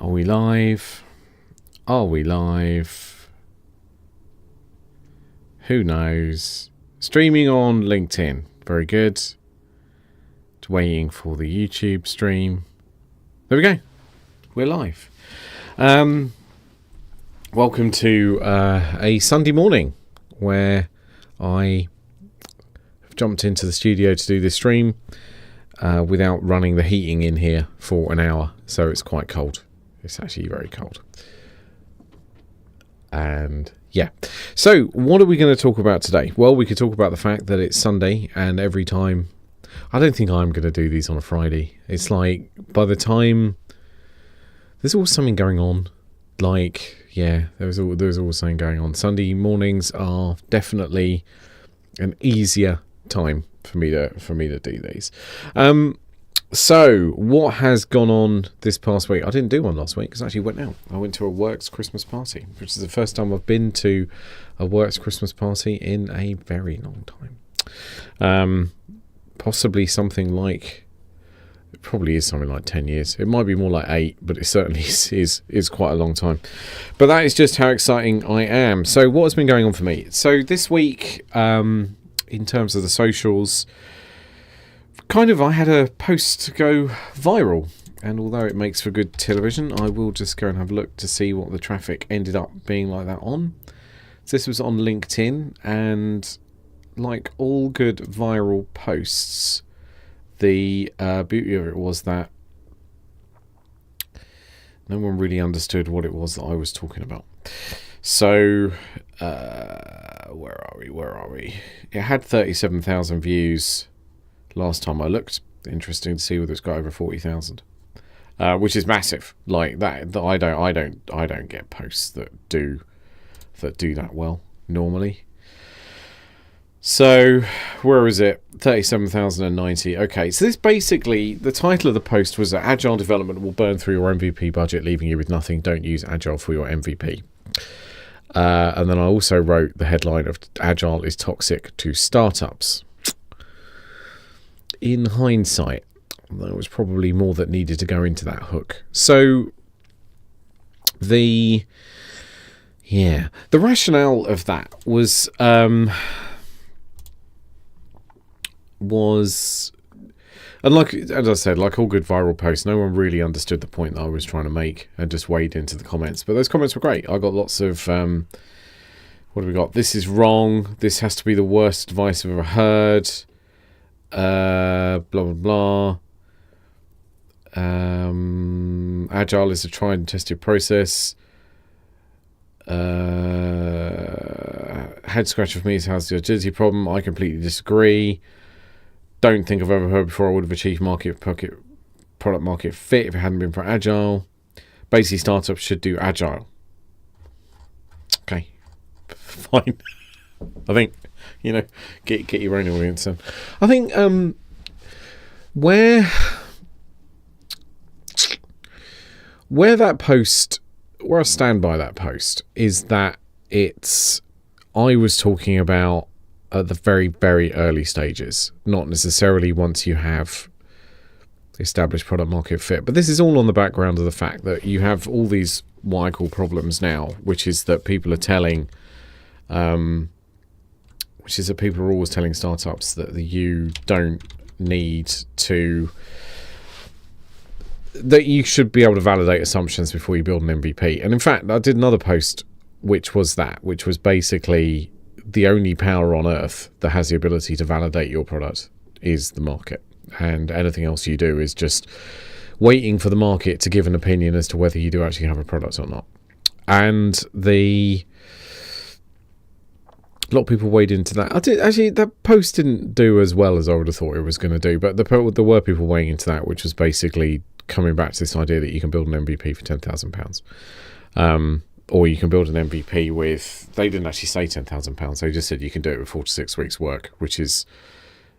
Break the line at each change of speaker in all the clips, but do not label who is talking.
Are we live? Are we live? Who knows? Streaming on LinkedIn. Very good. Just waiting for the YouTube stream. There we go. We're live. Welcome to a Sunday morning where I have jumped into the studio to do this stream without running the heating in here for an hour. So it's quite cold. It's actually very cold. And yeah. So what are we going to talk about today? Well, we could talk about the fact that it's Sunday, and every time... I don't think I'm going to do these on a Friday. It's like, by the time... There's always something going on. Like, yeah, there's always something going on. Sunday mornings are definitely an easier time for me to do these. So what has gone on this past week? I didn't do one last week because I actually went out. I went to a works Christmas party, which is the first time I've been to a works Christmas party in a very long time. Possibly something like, it probably is something like 10 years. It might be more like 8, but it certainly is quite a long time. But that is just how exciting I am. So what has been going on for me? So this week, in terms of the socials, I had a post go viral, and although it makes for good television, I will just go and have a look to see what the traffic ended up being like that on. So this was on LinkedIn, and like all good viral posts, the beauty of it was that no one really understood what it was that I was talking about. So where are we? It had 37,000 views last time I looked. Interesting to see whether it's got over 40,000, which is massive. Like that I don't get posts that do that well normally. So where is it? 37,090. Okay, so this basically, the title of the post was that Agile development will burn through your MVP budget, leaving you with nothing. Don't use Agile for your MVP. And then I also wrote the headline of Agile is toxic to startups. In hindsight, there was probably more that needed to go into that hook. So the rationale of that was and like, as I said, like all good viral posts, no one really understood the point that I was trying to make and just waded into the comments. But those comments were great. I got lots of what have we got? This is wrong. This has to be the worst advice I've ever heard. Blah blah blah. Agile is a tried and tested process. Head scratcher for me is how's the agility problem? I completely disagree. Don't think I've ever heard before I would have achieved product market fit if it hadn't been for Agile. Basically, startups should do Agile. Okay, fine. I think, get your own audience in. I think where that post, where I stand by that post is that I was talking about at the very, very early stages, not necessarily once you have established product market fit. But this is all on the background of the fact that you have all these what I call problems now, which is that people are always telling startups that you don't need to, that you should be able to validate assumptions before you build an MVP. And in fact, I did another post which was basically the only power on earth that has the ability to validate your product is the market. And anything else you do is just waiting for the market to give an opinion as to whether you do actually have a product or not. And a lot of people weighed into that. That post didn't do as well as I would have thought it was going to do, but there were people weighing into that, which was basically coming back to this idea that you can build an MVP for £10,000. Or you can build an MVP with, they didn't actually say £10,000, they just said you can do it with 4 to 6 weeks work, which is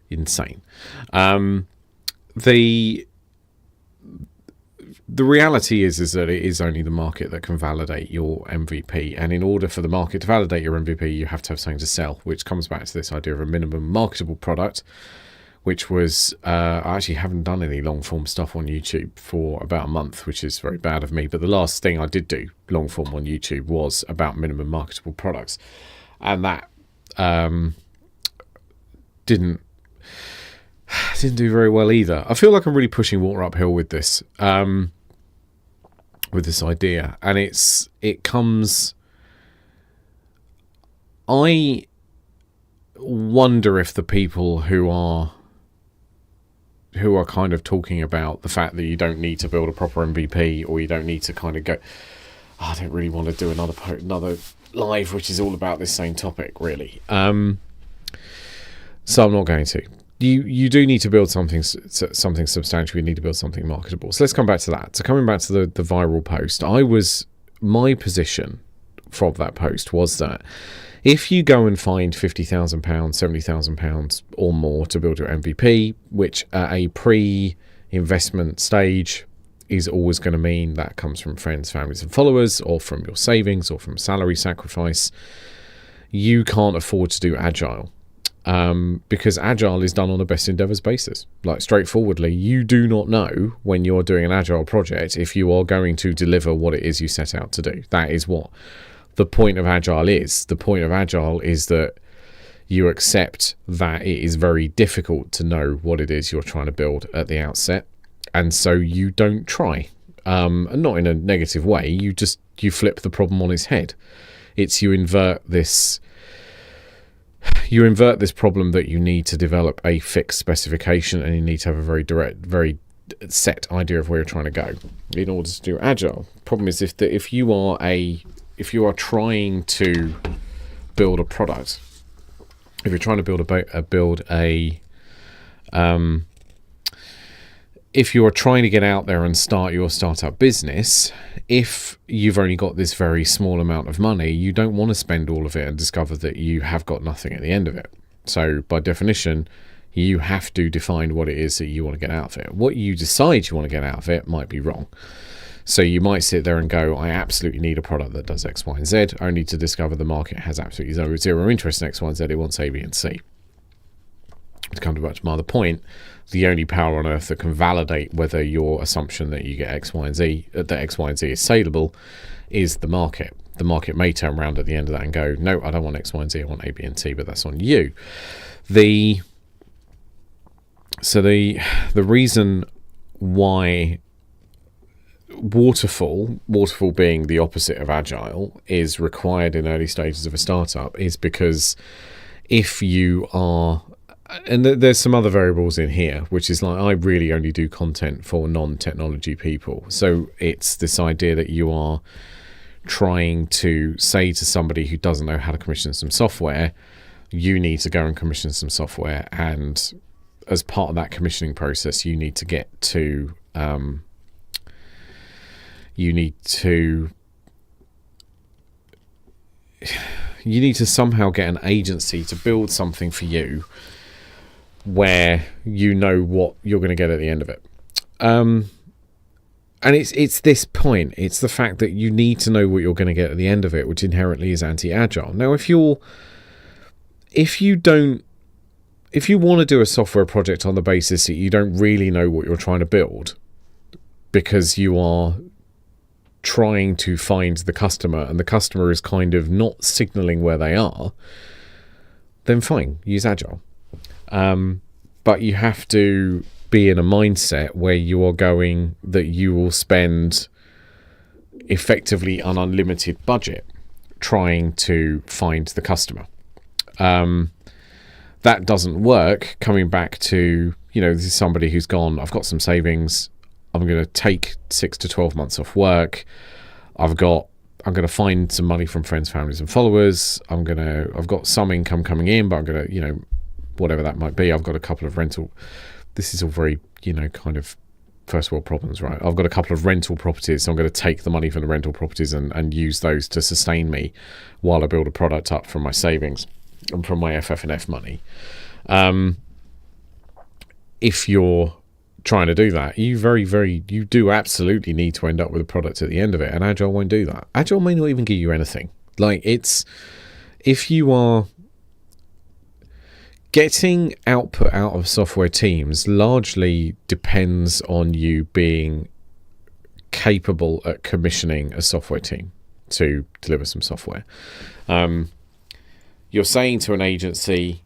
insane. The reality is that it is only the market that can validate your MVP, and in order for the market to validate your MVP, you have to have something to sell, which comes back to this idea of a minimum marketable product, which was I actually haven't done any long form stuff on YouTube for about a month, which is very bad of me. But the last thing I did do long form on YouTube was about minimum marketable products, and that didn't do very well either. I feel like I'm really pushing water uphill with this idea, and it comes. I wonder if the people who are kind of talking about the fact that you don't need to build a proper MVP, or you don't need to kind of go, I don't really want to do another live which is all about this same topic, really. So I'm not going to. You do need to build something substantial. You need to build something marketable. So let's come back to that. So coming back to the viral post, my position from that post was that if you go and find £50,000, £70,000 or more to build your MVP, which at a pre-investment stage is always going to mean that comes from friends, families and followers, or from your savings, or from salary sacrifice, you can't afford to do agile. Because agile is done on a best endeavours basis. Like, straightforwardly, you do not know when you're doing an agile project if you are going to deliver what it is you set out to do. That is what the point of agile is. The point of agile is that you accept that it is very difficult to know what it is you're trying to build at the outset, and so you don't try. And not in a negative way. You flip the problem on its head. It's you invert this problem that you need to develop a fixed specification, and you need to have a very direct, very set idea of where you're trying to go in order to do agile. Problem is if you are trying to build a product, if you're trying to if you are trying to get out there and start your startup business, if you've only got this very small amount of money, you don't want to spend all of it and discover that you have got nothing at the end of it. So by definition, you have to define what it is that you want to get out of it. What you decide you want to get out of it might be wrong. So you might sit there and go, I absolutely need a product that does X, Y, and Z, only to discover the market has absolutely zero interest in X, Y, and Z. It wants A, B, and C. To come back to my other point, the only power on earth that can validate whether your assumption that you get X, Y, and Z, that X, Y, and Z is saleable, is the market. The market may turn around at the end of that and go, no, I don't want X, Y, and Z, I want A, B, and C, but that's on you. The reason why waterfall being the opposite of agile is required in early stages of a startup is because if you are, and there's some other variables in here, which is like, I really only do content for non-technology people. So it's this idea that you are trying to say to somebody who doesn't know how to commission some software, you need to go and commission some software, and as part of that commissioning process, you need to get to somehow get an agency to build something for you where you know what you're going to get at the end of it. And it's this point. It's the fact that you need to know what you're going to get at the end of it, which inherently is anti-agile. Now, if you want to do a software project on the basis that you don't really know what you're trying to build, because you are trying to find the customer and the customer is kind of not signaling where they are, then fine, use agile. But you have to be in a mindset where you are going that you will spend effectively an unlimited budget trying to find the customer. That doesn't work. Coming back to, this is somebody who's gone, I've got some savings, I'm going to take 6 to 12 months off work. I'm going to find some money from friends, families, and followers. I've got some income coming in, but I'm going to, whatever that might be. I've got a couple of rental. This is all very, kind of first world problems, right? I've got a couple of rental properties, so I'm going to take the money from the rental properties and use those to sustain me while I build a product up from my savings and from my FF&F money. If you're trying to do that, you do absolutely need to end up with a product at the end of it, and agile won't do that. Agile may not even give you anything. Like, if you are getting output out of software teams largely depends on you being capable at commissioning a software team to deliver some software. You're saying to an agency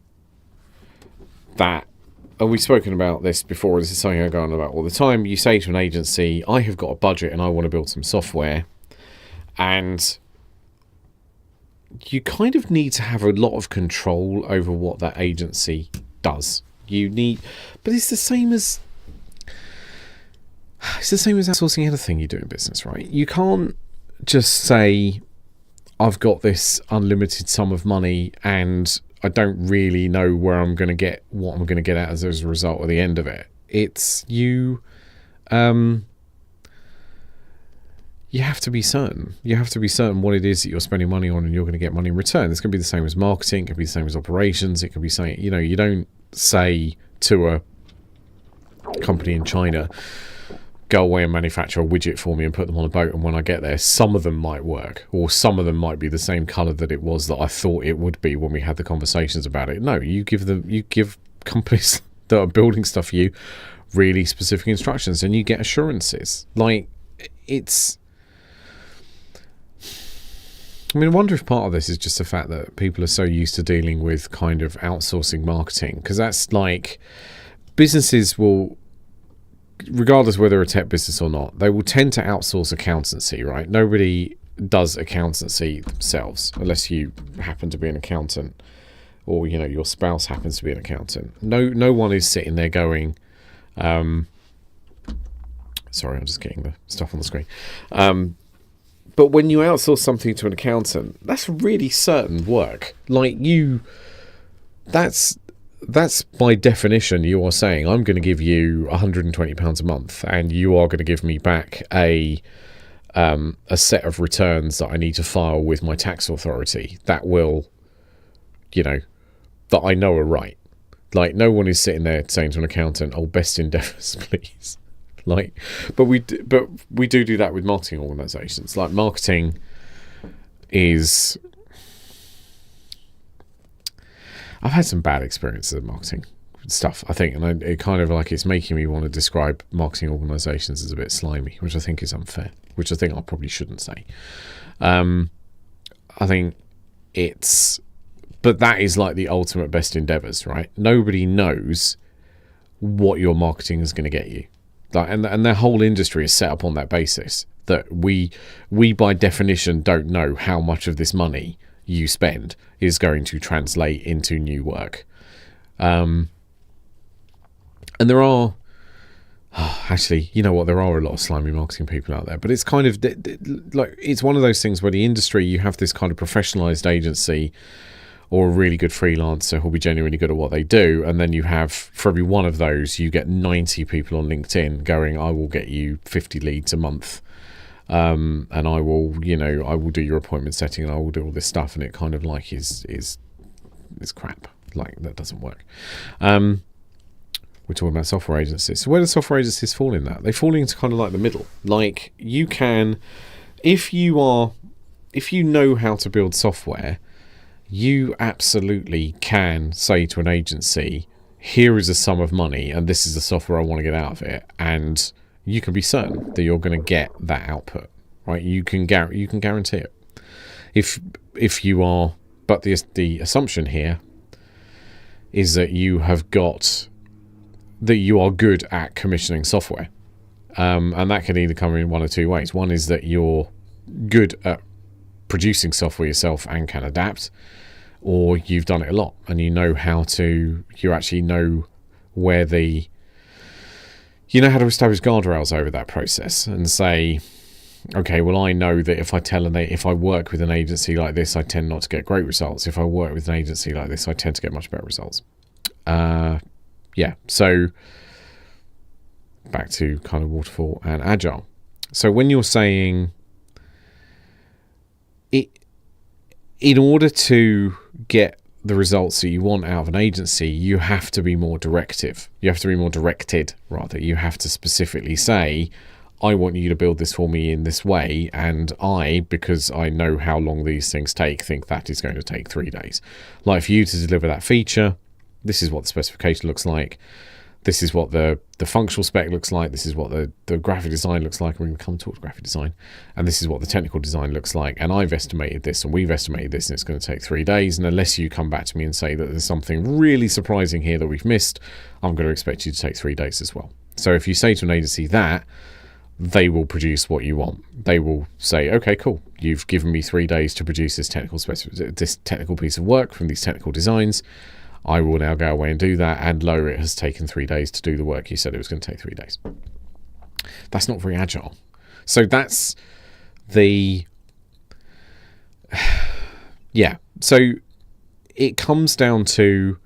that, and we've spoken about this before, this is something I go on about all the time. You say to an agency, I have got a budget and I want to build some software, and you kind of need to have a lot of control over what that agency does. But it's the same as outsourcing anything you do in business, right? You can't just say, I've got this unlimited sum of money and I don't really know where I'm going to get what I'm going to get out as a result of the end of it. It's you have to be certain. You have to be certain what it is that you're spending money on and you're going to get money in return. This can be the same as marketing. It can be the same as operations. It can be saying, you don't say to a company in China, go away and manufacture a widget for me and put them on a boat, and when I get there, some of them might work, or some of them might be the same color that it was that I thought it would be when we had the conversations about it. No, you give companies that are building stuff for you really specific instructions, and you get assurances. I wonder if part of this is just the fact that people are so used to dealing with kind of outsourcing marketing, because that's like, businesses will, regardless whether they're a tech business or not, they will tend to outsource accountancy, right? Nobody does accountancy themselves unless you happen to be an accountant, or your spouse happens to be an accountant. No one is sitting there going, sorry, I'm just getting the stuff on the screen. But when you outsource something to an accountant, that's really certain work. That's by definition, you are saying, I'm going to give you £120 a month, and you are going to give me back a set of returns that I need to file with my tax authority that will, that I know are right. Like, no one is sitting there saying to an accountant, "Oh, best endeavours, please." But we do that with marketing organisations. Like, marketing is, I've had some bad experiences of marketing stuff, I think, and it kind of like, it's making me want to describe marketing organisations as a bit slimy, which I think is unfair, which I think I probably shouldn't say. I think but that is like the ultimate best endeavours, right? Nobody knows what your marketing is going to get you. And their whole industry is set up on that basis, that we by definition don't know how much of this money you spend is going to translate into new work. And there are, actually, you know what, there are a lot of slimy marketing people out there, but it's kind of like, it's one of those things where the industry, you have this kind of professionalized agency or a really good freelancer who'll be genuinely good at what they do, and then you have, for every one of those, you get 90 people on LinkedIn going, I will get you 50 leads a month, and I will do your appointment setting, and I will do all this stuff, and it kind of like is crap. Like, that doesn't work. We're talking about software agencies. So where do software agencies fall in that? They fall into kind of like the middle. Like, you can, if you know how to build software, you absolutely can say to an agency, here is a sum of money and this is the software I want to get out of it, and you can be certain that you're going to get that output, right? You can guarantee it. If you are, but the assumption here is that you are good at commissioning software, and that can either come in one or two ways. One is that you're good at producing software yourself and can adapt, or you've done it a lot and you actually know where how to establish guardrails over that process and say, okay, well, I know that if I work with an agency like this, I tend not to get great results. If I work with an agency like this, I tend to get much better results. So back to kind of waterfall and agile. So when you're saying in order to get the results that you want out of an agency, you have to be more directive. You have to be more directed, rather. You have to specifically say, I want you to build this for me in this way, and because I know how long these things take, think that is going to take 3 days. Like, for you to deliver that feature, this is what the specification looks like, this is what the functional spec looks like, this is what the graphic design looks like, we're going to come talk to graphic design, and this is what the technical design looks like, and I've estimated this and we've estimated this, and it's going to take 3 days, and unless you come back to me and say that there's something really surprising here that we've missed, I'm going to expect you to take 3 days as well. So if you say to an agency that, they will produce what you want. They will say, okay, cool, you've given me 3 days to produce this technical piece of work from these technical designs. I will now go away and do that, and lo, it has taken 3 days to do the work you said it was going to take 3 days. That's not very agile. So that's the... yeah. So it comes down to,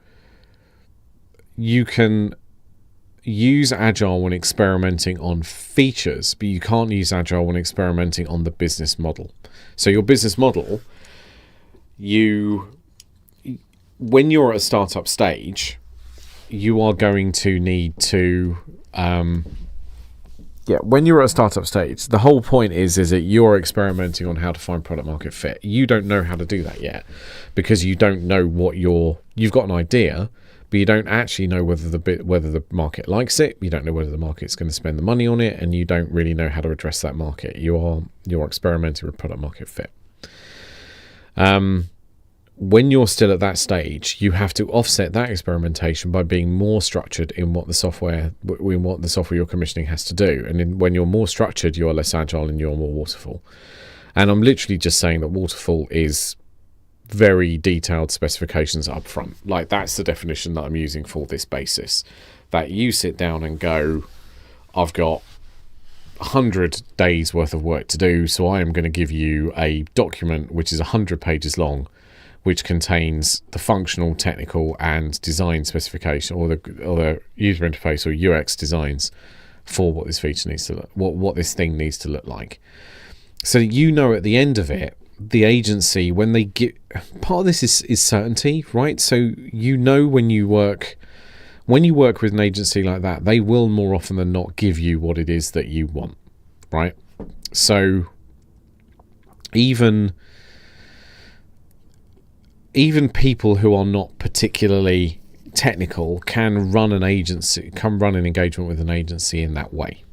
you can use agile when experimenting on features, but you can't use agile when experimenting on the business model. So your business model, when you're at a startup stage, you are going to need to when you're at a startup stage, the whole point is that you're experimenting on how to find product market fit. You don't know how to do that yet, because you don't know what you've got an idea, but you don't actually know whether the market likes it. You don't know whether the market's going to spend the money on it, and you don't really know how to address that market. You're experimenting with product market fit. When you're still at that stage, you have to offset that experimentation by being more structured in what the software you're commissioning has to do. And when you're more structured, you're less agile and you're more waterfall. And I'm literally just saying that waterfall is very detailed specifications up front. Like, that's the definition that I'm using for this basis. That you sit down and go, I've got 100 days worth of work to do, so I am going to give you a document which is 100 pages long, which contains the functional, technical, and design specification, or the user interface or UX designs for what this feature needs to look, what this thing needs to look like. So you know at the end of it, the agency, when they get, part of this is certainty, right? So you know when you work with an agency like that, they will more often than not give you what it is that you want, right? So even people who are not particularly technical can run an engagement with an agency in that way.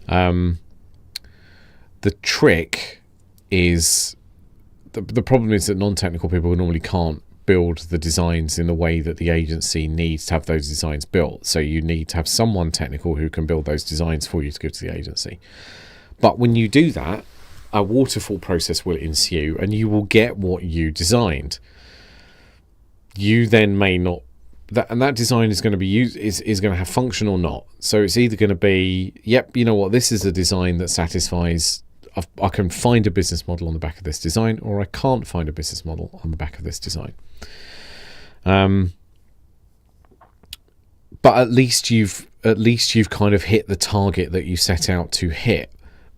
The trick is, the problem is that non-technical people normally can't build the designs in the way that the agency needs to have those designs built. So you need to have someone technical who can build those designs for you to give to the agency. But when you do that, a waterfall process will ensue, and you will get what you designed. You then may not, that design is going to be used, is going to have function or not. So it's either going to be, yep, you know what, this is a design that satisfies, I can find a business model on the back of this design, or I can't find a business model on the back of this design. But at least you've kind of hit the target that you set out to hit.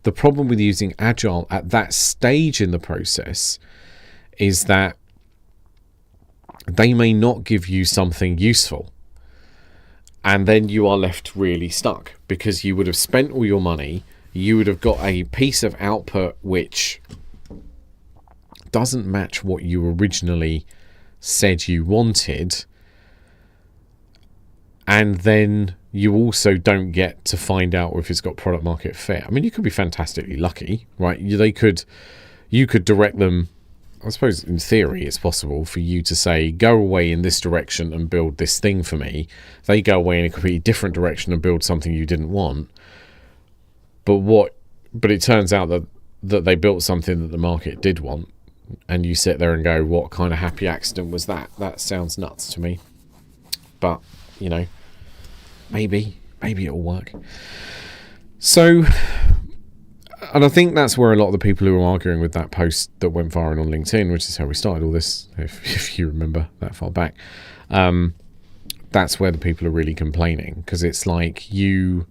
The problem with using agile at that stage in the process is that they may not give you something useful, and then you are left really stuck, because you would have spent all your money, you would have got a piece of output which doesn't match what you originally said you wanted, and then you also don't get to find out if it's got product market fit. I mean, you could be fantastically lucky, right? You could direct them. I suppose in theory it's possible for you to say, go away in this direction and build this thing for me. They go away in a completely different direction and build something you didn't want. But it turns out that they built something that the market did want, and you sit there and go, what kind of happy accident was that? That sounds nuts to me. But, you know, maybe it'll work. So, and I think that's where a lot of the people who are arguing with that post that went viral on LinkedIn, which is how we started all this, if you remember that far back, that's where the people are really complaining, because it's like you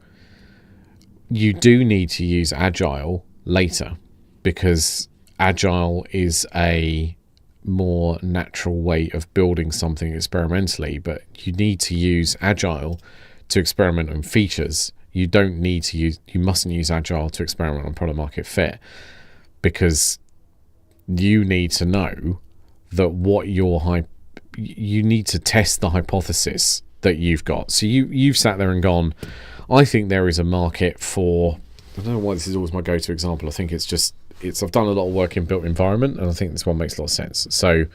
do need to use agile later, because agile is a more natural way of building something experimentally, but you need to use agile to experiment on features. You mustn't use agile to experiment on product market fit, because you need to know that what your you need to test the hypothesis that you've got. So you've sat there and gone, I think there is a market for, I don't know why this is always my go-to example. I think I've done a lot of work in built environment, and I think this one makes a lot of sense. So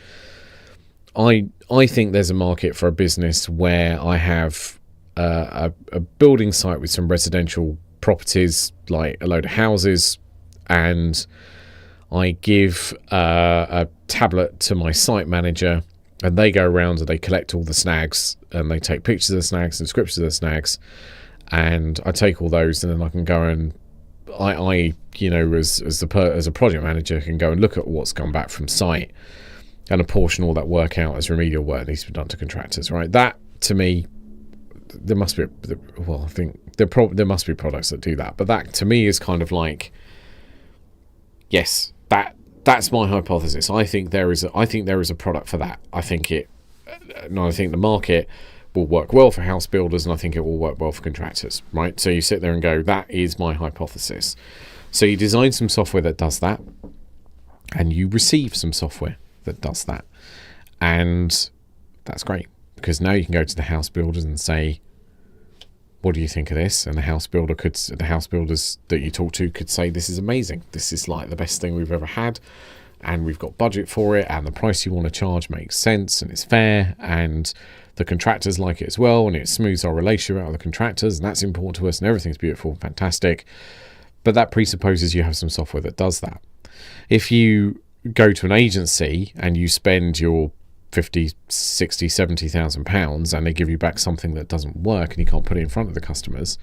I think there's a market for a business where I have a building site with some residential properties, like a load of houses, and I give a tablet to my site manager, and they go around and they collect all the snags, and they take pictures of the snags and descriptions of the snags, and I take all those, and then I can go and I as a project manager, can go and look at what's gone back from site and apportion all that work out as remedial work that needs to be done to contractors. Right? That, to me, there must be. I think there must be products that do that, but that to me is kind of like, yes, that's my hypothesis. I think there is a product for that. I think the market will work well for house builders, and I think it will work well for contractors, right? So you sit there and go, that is my hypothesis. So you design some software that does that, and you receive some software that does that. And that's great, because now you can go to the house builders and say, what do you think of this? And the house builders that you talk to could say, this is amazing. This is like the best thing we've ever had, and we've got budget for it, and the price you want to charge makes sense, and it's fair, and the contractors like it as well, and it smooths our relationship out with the contractors, and that's important to us, and everything's beautiful, fantastic. But that presupposes you have some software that does that. If you go to an agency and you spend your 50, 60, 70,000 pounds, and they give you back something that doesn't work, and you can't put it in front of the customers,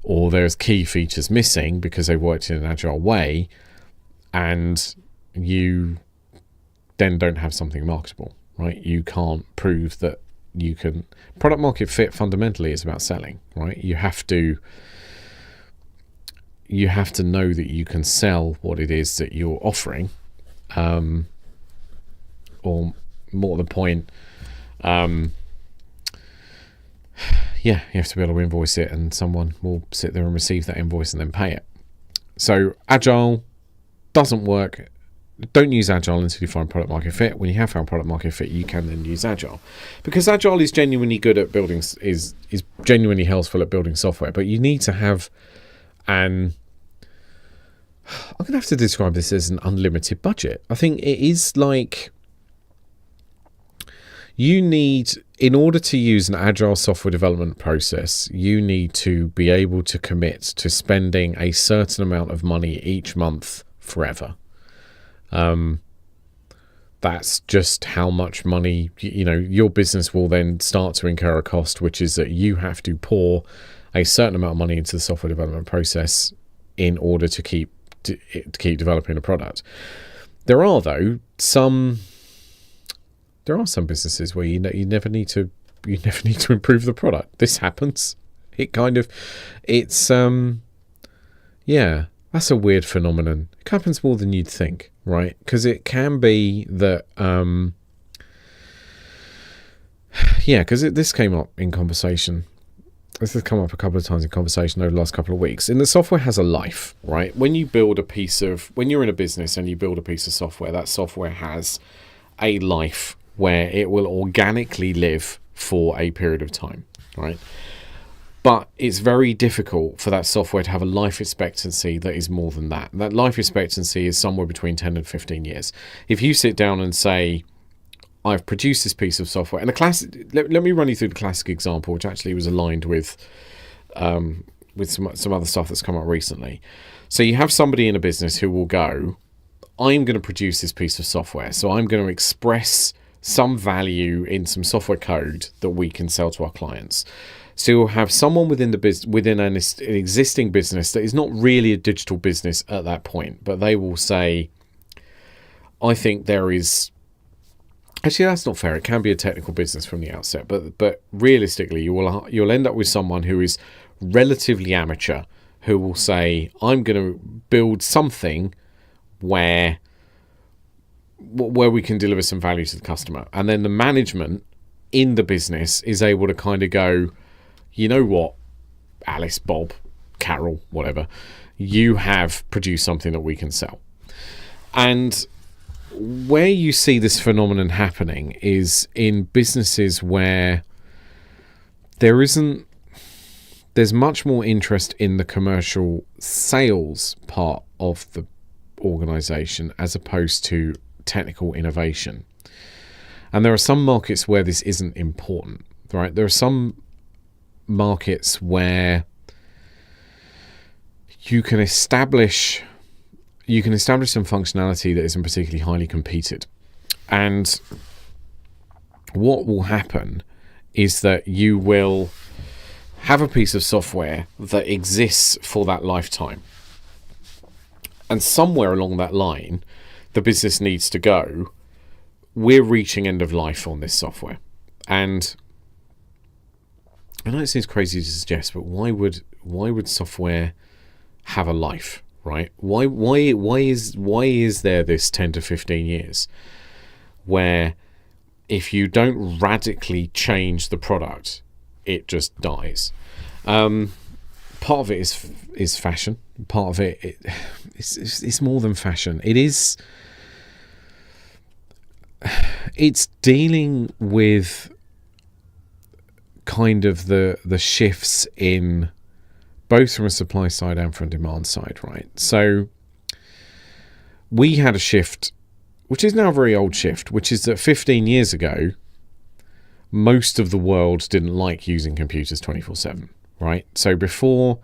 or there's key features missing because they worked in an agile way, and you then don't have something marketable, right? You can't prove that you can. Product market fit fundamentally is about selling, right? You have to know that you can sell what it is that you're offering, or more to the point, you have to be able to invoice it, and someone will sit there and receive that invoice and then pay it. So agile doesn't work. Don't use agile until you find product market fit. When you have found product market fit, you can then use agile, because agile is genuinely good at building, is genuinely helpful at building software. But you need to have I'm going to have to describe this as an unlimited budget. I think it is like, you need, in order to use an agile software development process, you need to be able to commit to spending a certain amount of money each month forever. That's just how much money, your business will then start to incur a cost, which is that you have to pour a certain amount of money into the software development process in order to keep developing a product. There are some businesses where you never need to improve the product. This happens. That's a weird phenomenon. It happens more than you'd think, right? Because it can be that, because this came up in conversation. This has come up a couple of times in conversation over the last couple of weeks. And the software has a life, right? When you're in a business and you build a piece of software, that software has a life where it will organically live for a period of time, right? But it's very difficult for that software to have a life expectancy that is more than that. That life expectancy is somewhere between 10 and 15 years. If you sit down and say, I've produced this piece of software, and let me run you through the classic example, which actually was aligned with some other stuff that's come up recently. So you have somebody in a business who will go, I'm going to produce this piece of software, so I'm going to express some value in some software code that we can sell to our clients. So you'll have someone within an existing business that is not really a digital business at that point, but they will say, I think there is... Actually, that's not fair. It can be a technical business from the outset, but realistically, you'll end up with someone who is relatively amateur, who will say, I'm going to build something where we can deliver some value to the customer. And then the management in the business is able to kind of go, you know what, Alice, Bob, Carol, whatever, you have produced something that we can sell. And where you see this phenomenon happening is in businesses where there's much more interest in the commercial sales part of the organization as opposed to technical innovation. And there are some markets where this isn't important, right? There are some markets where you can establish some functionality that isn't particularly highly competed. And what will happen is that you will have a piece of software that exists for that lifetime. And somewhere along that line, the business needs to go, we're reaching end of life on this software. And I know it seems crazy to suggest, but why would software have a life, right? Why is there this 10 to 15 years where if you don't radically change the product, it just dies? Part of it is fashion. Part of it's more than fashion. It's dealing with kind of the shifts in both from a supply side and from a demand side, right? So we had a shift, which is now a very old shift, which is that 15 years ago, most of the world didn't like using computers 24/7, right? So before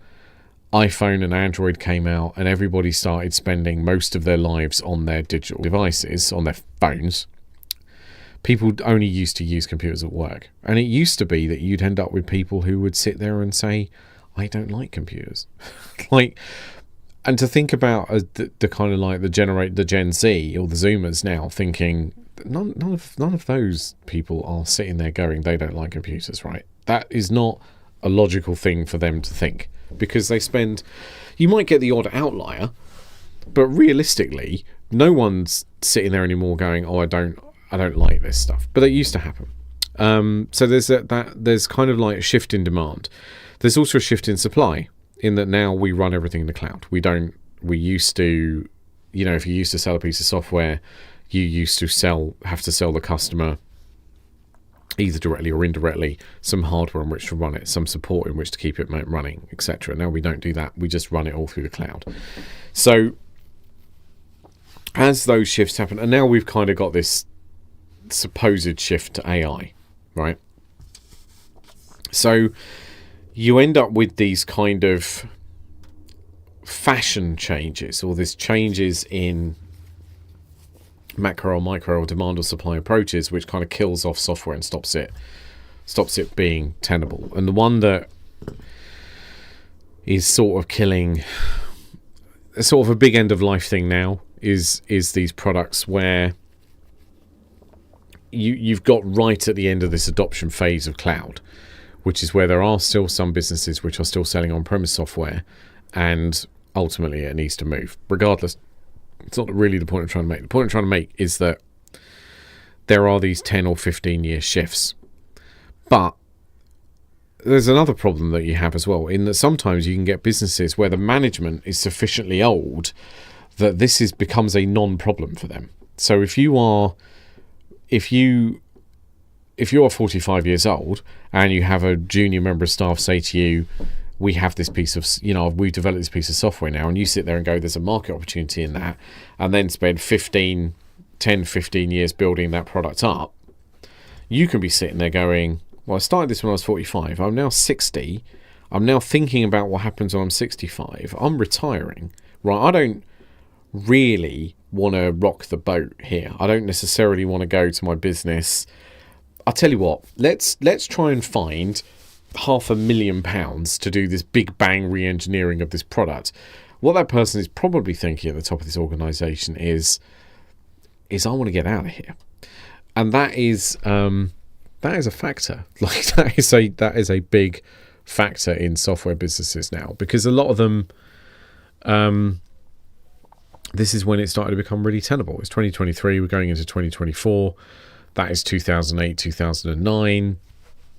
iPhone and Android came out and everybody started spending most of their lives on their digital devices, on their phones, people only used to use computers at work. And it used to be that you'd end up with people who would sit there and say, I don't like computers. And to think about the kind of like the Gen Z or the Zoomers now thinking, none of those people are sitting there going, they don't like computers, right? That is not a logical thing for them to think, because you might get the odd outlier, but realistically, no one's sitting there anymore going, oh, I don't like this stuff. But it used to happen. So there's kind of like a shift in demand. There's also a shift in supply, in that now we run everything in the cloud. We used to, if you used to sell a piece of software, you used to have to sell the customer either directly or indirectly some hardware on which to run it, some support in which to keep it running, etc. Now we don't do that. We just run it all through the cloud. So as those shifts happen, and now we've kind of got this supposed shift to AI, right? So you end up with these kind of fashion changes, or these changes in macro or micro or demand or supply approaches, which kind of kills off software and stops it being tenable. And the one that is sort of killing, sort of a big end of life thing now, is these products where you've got right at the end of this adoption phase of cloud, which is where there are still some businesses which are still selling on-premise software, and ultimately it needs to move. Regardless, it's not really the point I'm trying to make. The point I'm trying to make is that there are these 10 or 15 year shifts. But there's another problem that you have as well, in that sometimes you can get businesses where the management is sufficiently old that this becomes a non-problem for them. So if you are 45 years old and you have a junior member of staff say to you, we have this piece of, we've developed this piece of software now, and you sit there and go, there's a market opportunity in that, and then spend 10, 15 years building that product up, you can be sitting there going, well, I started this when I was 45. I'm now 60. I'm now thinking about what happens when I'm 65. I'm retiring, right? I don't really want to rock the boat here. I don't necessarily want to go to my business. I'll tell you what, let's try and find £500,000 to do this big bang re-engineering of this product. What that person is probably thinking at the top of this organization is I want to get out of here. And that is a factor. Like that is a big factor in software businesses now, because a lot of them, this is when it started to become really tenable. It's 2023, we're going into 2024. That is 2008, 2009.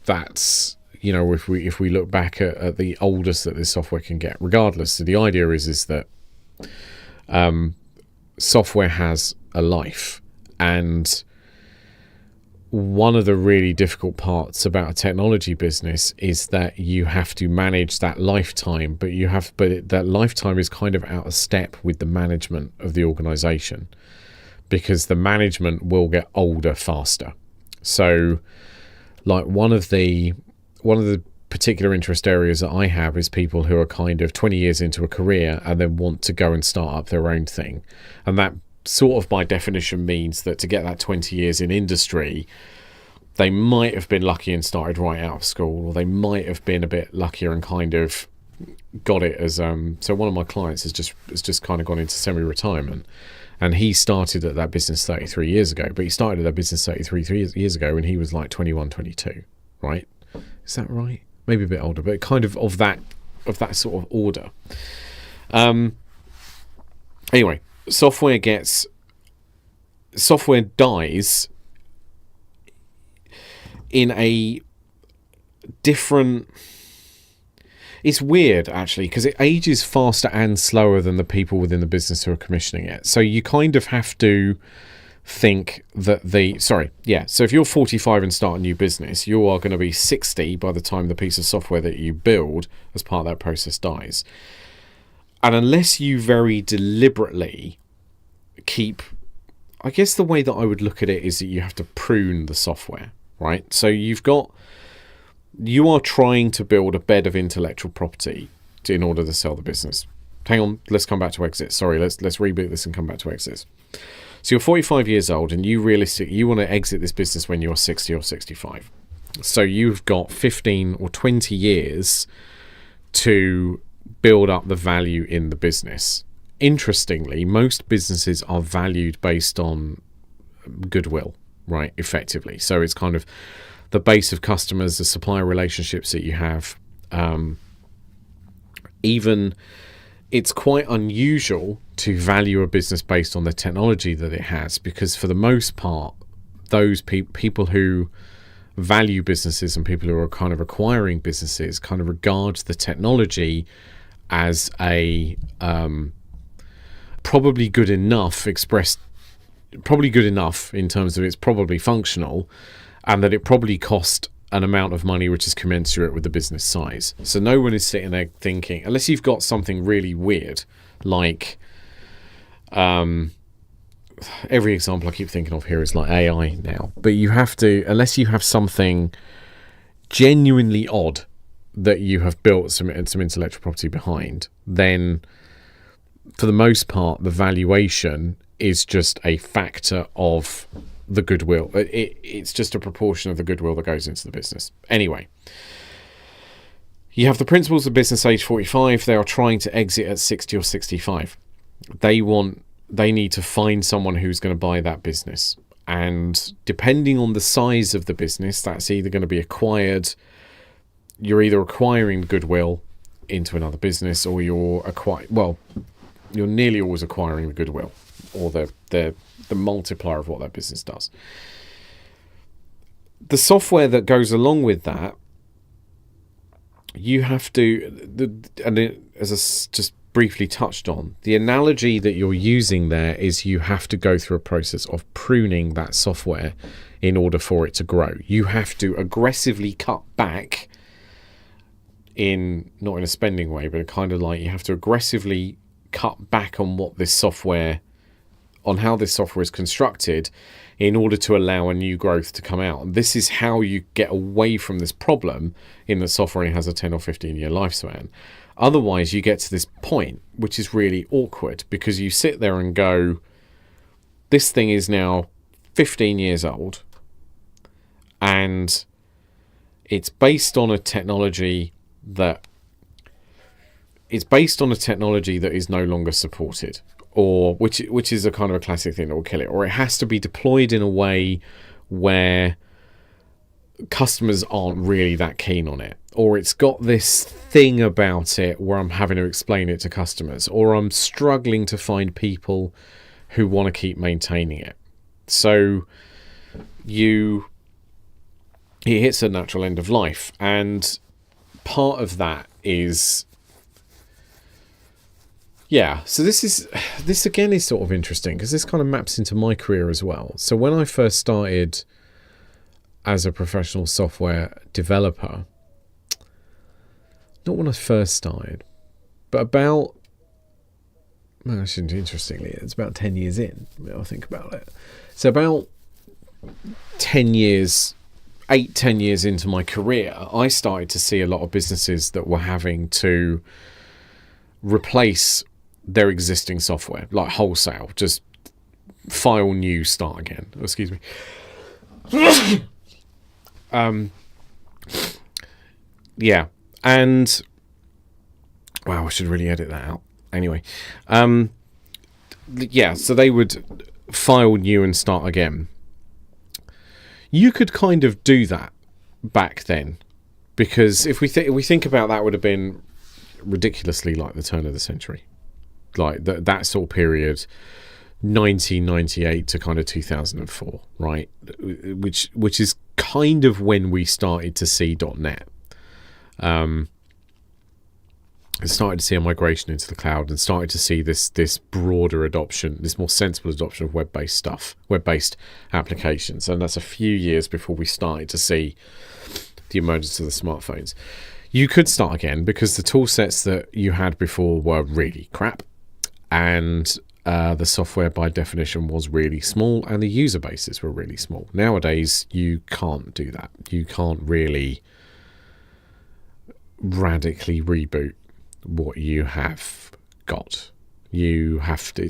That's, if we look back at the oldest that this software can get. Regardless, so the idea is that software has a life. And one of the really difficult parts about a technology business is that you have to manage that lifetime, but that lifetime is kind of out of step with the management of the organization, because the management will get older faster. So like one of the particular interest areas that I have is people who are kind of 20 years into a career and then want to go and start up their own thing. And that sort of by definition means that to get that 20 years in industry, they might have been lucky and started right out of school, or they might have been a bit luckier and kind of got it as so one of my clients has just kind of gone into semi-retirement, and he started at that business 33 years ago, but he started at that business 33 years ago when he was like 21, 22, right? Is that right? Maybe a bit older, but kind of that sort of order. Anyway, software dies in a different... It's weird, actually, because it ages faster and slower than the people within the business who are commissioning it. So you kind of have to think that so if you're 45 and start a new business, you are going to be 60 by the time the piece of software that you build as part of that process dies. And unless you very deliberately keep... I guess the way that I would look at it is that you have to prune the software, right? So you are trying to build a bed of intellectual property in order to sell the business. Hang on, let's come back to exits. Sorry, let's reboot this and come back to exits. So you're 45 years old and you want to exit this business when you're 60 or 65. So you've got 15 or 20 years to build up the value in the business. Interestingly, most businesses are valued based on goodwill, right? Effectively. So it's kind of the base of customers, the supplier relationships that you have. Even it's quite unusual to value a business based on the technology that it has, because for the most part, those people who value businesses and people who are kind of acquiring businesses kind of regard the technology as a probably good enough in terms of it's probably functional, and that it probably cost an amount of money which is commensurate with the business size. So no one is sitting there thinking, unless you've got something really weird, like every example I keep thinking of here is like AI now, but you have to, unless you have something genuinely odd that you have built some intellectual property behind, then for the most part the valuation is just a factor of the goodwill. It's just a proportion of the goodwill that goes into the business. Anyway, you have the principals of business age 45. They are trying to exit at 60 or 65. They need to find someone who's going to buy that business, and depending on the size of the business, that's either going to be acquired. You're either acquiring goodwill into another business, or you're nearly always acquiring the goodwill or the multiplier of what that business does. The software that goes along with that, you have to, as I just briefly touched on, the analogy that you're using there is you have to go through a process of pruning that software in order for it to grow. You have to aggressively cut back not in a spending way, but kind of like you have to aggressively cut back on how this software is constructed in order to allow a new growth to come out. And this is how you get away from this problem in that software has a 10 or 15 year lifespan. Otherwise, you get to this point, which is really awkward, because you sit there and go, this thing is now 15 years old and it's based on a technology that is no longer supported, or which is a kind of a classic thing that will kill it, or it has to be deployed in a way where customers aren't really that keen on it, or it's got this thing about it where I'm having to explain it to customers, or I'm struggling to find people who want to keep maintaining it. So it hits a natural end of life, and part of that is Yeah, so this again is sort of interesting because this kind of maps into my career as well. So when I first started as a professional software developer, not when I first started, but about, well, actually, interestingly, it's about 10 years in, I'll think about it. So about 10 years, 10 years into my career, I started to see a lot of businesses that were having to replace their existing software, like wholesale, just file new, start again. Oh, excuse me. Yeah, and wow, I should really edit that out. Anyway, yeah, so they would file new and start again. You could kind of do that back then, because if we think about that, would have been ridiculously like the turn of the century, like that sort of period, 1998 to kind of 2004, right? Which is kind of when we started to see .NET. Started to see a migration into the cloud, and started to see this broader adoption, this more sensible adoption of web-based stuff, web-based applications. And that's a few years before we started to see the emergence of the smartphones. You could start again because the tool sets that you had before were really crap, and the software by definition was really small, and the user bases were really small. Nowadays, you can't do that. You can't really radically reboot what you have got. You have to,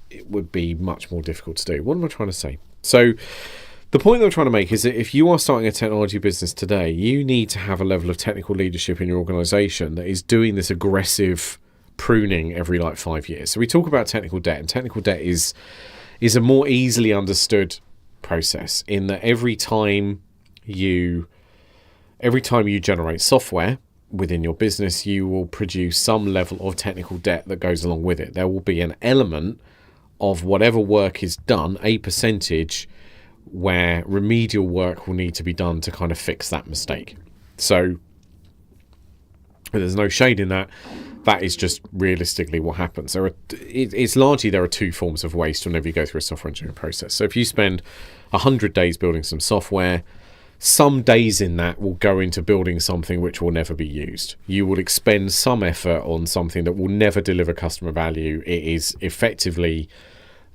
it would be much more difficult to do. What am I trying to say? So the point that I'm trying to make is that if you are starting a technology business today, you need to have a level of technical leadership in your organization that is doing this aggressive pruning every like 5 years. So we talk about technical debt, and technical debt is a more easily understood process in that every time you generate software within your business, you will produce some level of technical debt that goes along with it. There will be an element of whatever work is done, a percentage where remedial work will need to be done to kind of fix that mistake. So there's no shade in that. That is just realistically what happens. It's largely there are two forms of waste whenever you go through a software engineering process. So if you spend 100 days building some software, some days in that will go into building something which will never be used. You will expend some effort on something that will never deliver customer value. It is effectively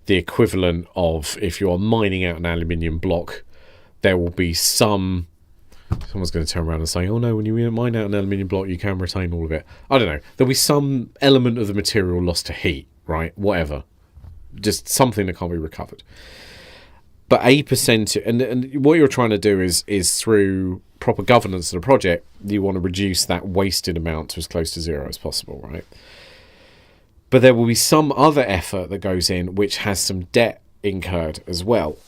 the equivalent of if you are mining out an aluminium block, there will be someone's going to turn around and say, oh no, when you mine out an aluminium block, you can retain all of it. I don't know. There'll be some element of the material lost to heat, right? Whatever. Just something that can't be recovered. But a percent, and what you're trying to do is through proper governance of the project, you want to reduce that wasted amount to as close to zero as possible, right? But there will be some other effort that goes in which has some debt incurred as well.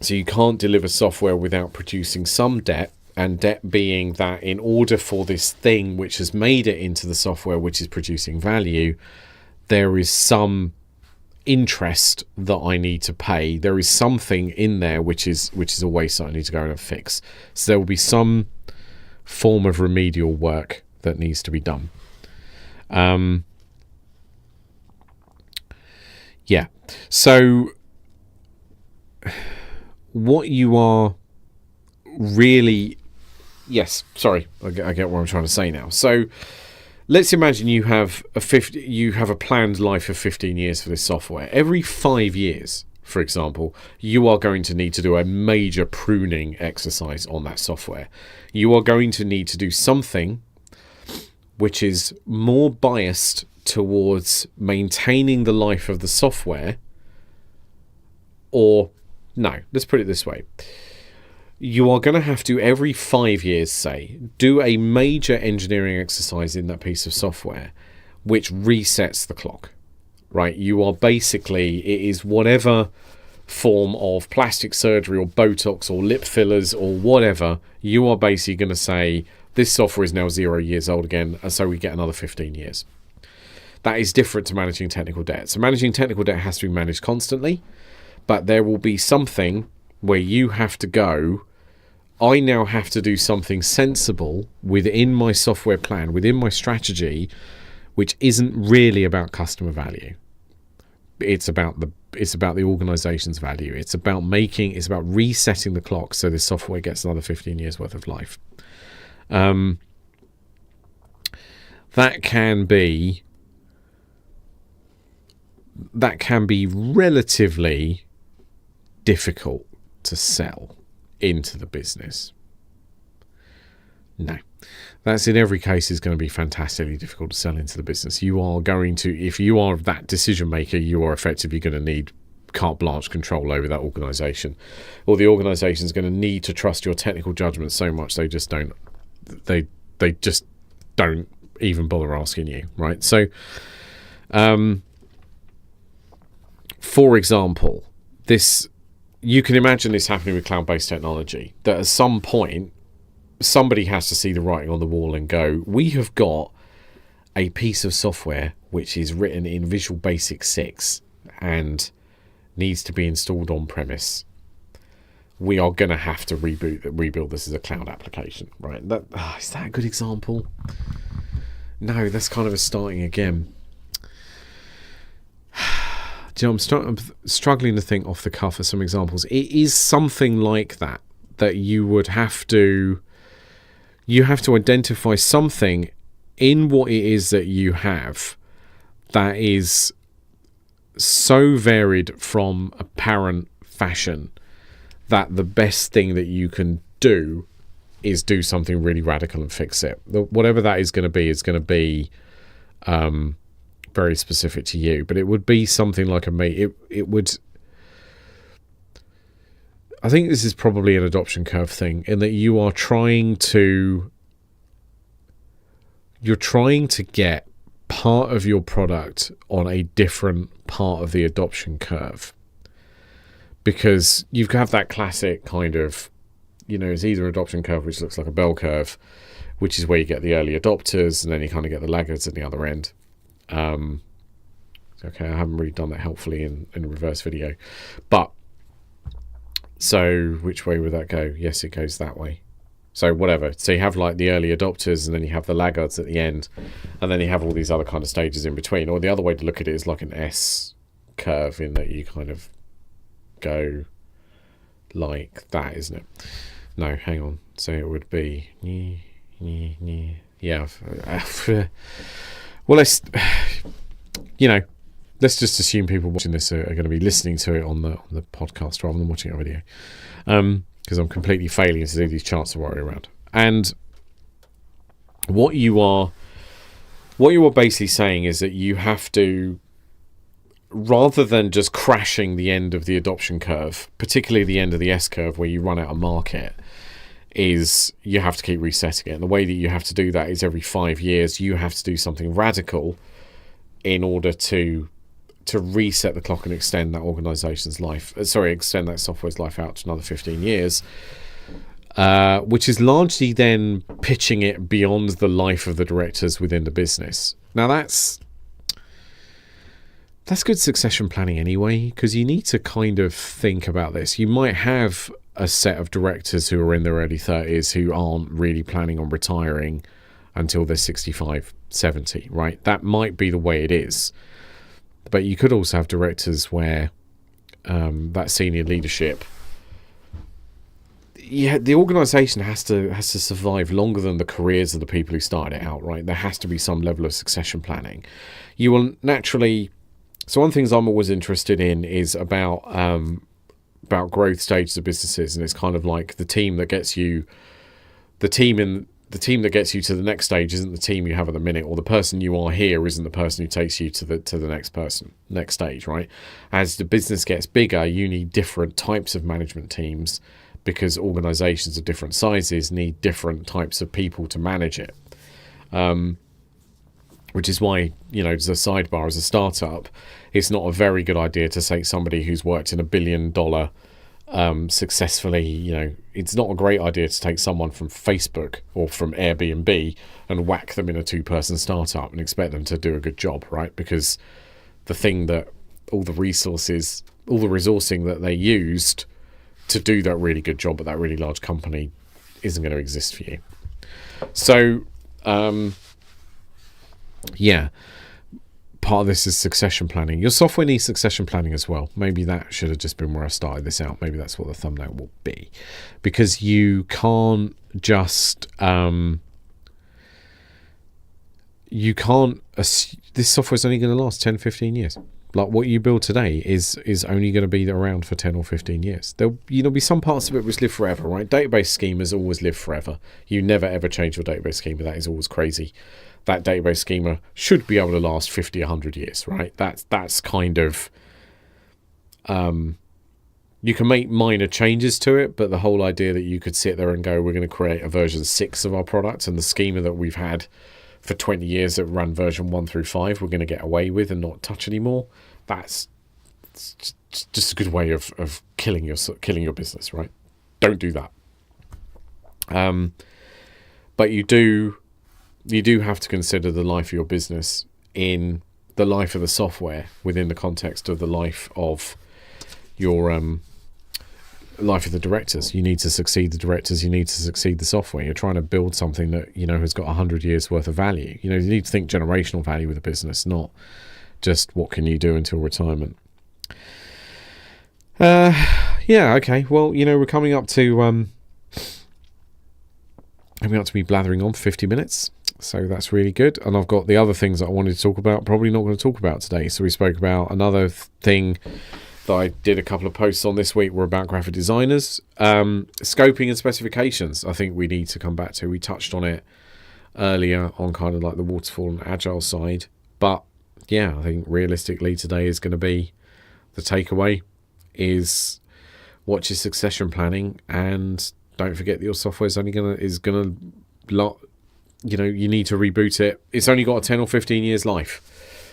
So you can't deliver software without producing some debt, and debt being that in order for this thing which has made it into the software which is producing value, there is some interest that I need to pay. There is something in there which is a waste that I need to go and fix. So there will be some form of remedial work that needs to be done. Yeah. So what you are really, yes, sorry, I get what I'm trying to say now. So let's imagine you have a planned life of 15 years for this software. Every 5 years, for example, you are going to need to do a major pruning exercise on that software. You are going to need to do something which is more biased towards maintaining the life of the software, or no, let's put it this way. You are going to have to, every 5 years, say, do a major engineering exercise in that piece of software which resets the clock, right? You are basically, it is whatever form of plastic surgery or Botox or lip fillers or whatever, you are basically going to say, this software is now 0 years old again, and so we get another 15 years. That is different to managing technical debt. So managing technical debt has to be managed constantly, but there will be something where you have to go, I now have to do something sensible within my software plan, within my strategy, which isn't really about customer value. It's about the organization's value. It's about resetting the clock so the software gets another 15 years worth of life. That can be relatively difficult to sell into the business. No, that's in every case is going to be fantastically difficult to sell into the business. You are going to, if you are that decision maker, you are effectively going to need carte blanche control over that organization, or the organization is going to need to trust your technical judgment so much they just don't even bother asking you, right? So for example, you can imagine this happening with cloud-based technology, that at some point somebody has to see the writing on the wall and go, we have got a piece of software which is written in Visual Basic 6 and needs to be installed on premise. We are going to have to rebuild this as a cloud application, right? Is that a good example? No, that's kind of a starting again. Do you know, I'm struggling to think off the cuff of some examples. It is something like that you would have to... You have to identify something in what it is that you have that is so varied from apparent fashion that the best thing that you can do is do something really radical and fix it. Whatever that is going to be very specific to you. But it would be something like it would... I think this is probably an adoption curve thing, in that you're trying to get part of your product on a different part of the adoption curve, because you have that classic kind of, it's either an adoption curve which looks like a bell curve, which is where you get the early adopters, and then you kind of get the laggards at the other end. Okay, I haven't really done that helpfully in a reverse video, but so which way would that go? Yes, it goes that way. So whatever. So you have like the early adopters, and then you have the laggards at the end, and then you have all these other kind of stages in between. Or the other way to look at it is like an S curve, in that you kind of go like that, isn't it? No, hang on. So it would be... Yeah. Well, let's just assume people watching this are going to be listening to it on the podcast rather than watching a video, because I'm completely failing to do these charts the right way around. And what you are basically saying is that you have to, rather than just crashing the end of the adoption curve, particularly the end of the S curve where you run out of market, is you have to keep resetting it. And the way that you have to do that is every 5 years you have to do something radical in order to reset the clock and extend that organization's life, extend that software's life out to another 15 years, which is largely then pitching it beyond the life of the directors within the business. Now that's good succession planning anyway, because you need to kind of think about this. You might have a set of directors who are in their early 30s who aren't really planning on retiring until they're 65, 70, right? That might be the way it is. But you could also have directors where that senior leadership, the organisation has to survive longer than the careers of the people who started it out, right? There has to be some level of succession planning. You will naturally... So one of the things I'm always interested in is about growth stages of businesses, and it's kind of like the team that gets you to the next stage isn't the team you have at the minute, or the person you are here isn't the person who takes you to the next stage, right? As the business gets bigger, you need different types of management teams, because organizations of different sizes need different types of people to manage it. Which is why, as a sidebar, as a startup, it's not a very good idea to take somebody who's worked in $1 billion successfully. It's not a great idea to take someone from Facebook or from Airbnb and whack them in a 2-person startup and expect them to do a good job, right? Because the thing that all the resourcing that they used to do that really good job at that really large company isn't going to exist for you. So yeah, part of this is succession planning. Your software needs succession planning as well. Maybe that should have just been where I started this out. Maybe that's what the thumbnail will be, because you can't just this software is only going to last 10-15 years. Like what you build today is only going to be around for 10 or 15 years. There'll be some parts of it which live forever, right? Database schemas always live forever. You never ever change your database schema. That is always crazy. That database schema should be able to last 50, 100 years, right? That's kind of you can make minor changes to it, but the whole idea that you could sit there and go, we're going to create a version 6 of our product, and the schema that we've had for 20 years that ran version 1 through 5 we're going to get away with and not touch anymore. That's just a good way of killing your business, right? Don't do that. But you do have to consider the life of your business in the life of the software within the context of the life of your life of the directors. You need to succeed the directors. You need to succeed the software. You're trying to build something that has got 100 years worth of value. You need to think generational value with a business, not just what can you do until retirement. Okay. Well, we're coming up to be blathering on for 50 minutes. So that's really good. And I've got the other things that I wanted to talk about, probably not going to talk about today. So we spoke about another thing that I did a couple of posts on this week were about graphic designers. Scoping and specifications, I think we need to come back to. We touched on it earlier on kind of like the waterfall and agile side. But yeah, I think realistically today is going to be the takeaway is watch your succession planning, and don't forget that your software is gonna you need to reboot it. It's only got a 10 or 15 years life.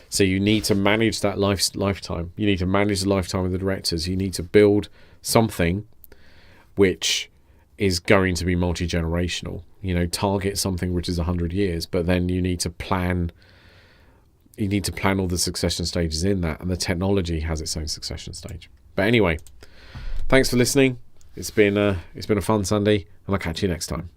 So you need to manage that lifetime. You need to manage the lifetime of the directors. You need to build something which is going to be multi-generational. Target something which is 100 years, but then you need to plan all the succession stages in that, and the technology has its own succession stage. But anyway, thanks for listening. It's been a fun Sunday, and I'll catch you next time.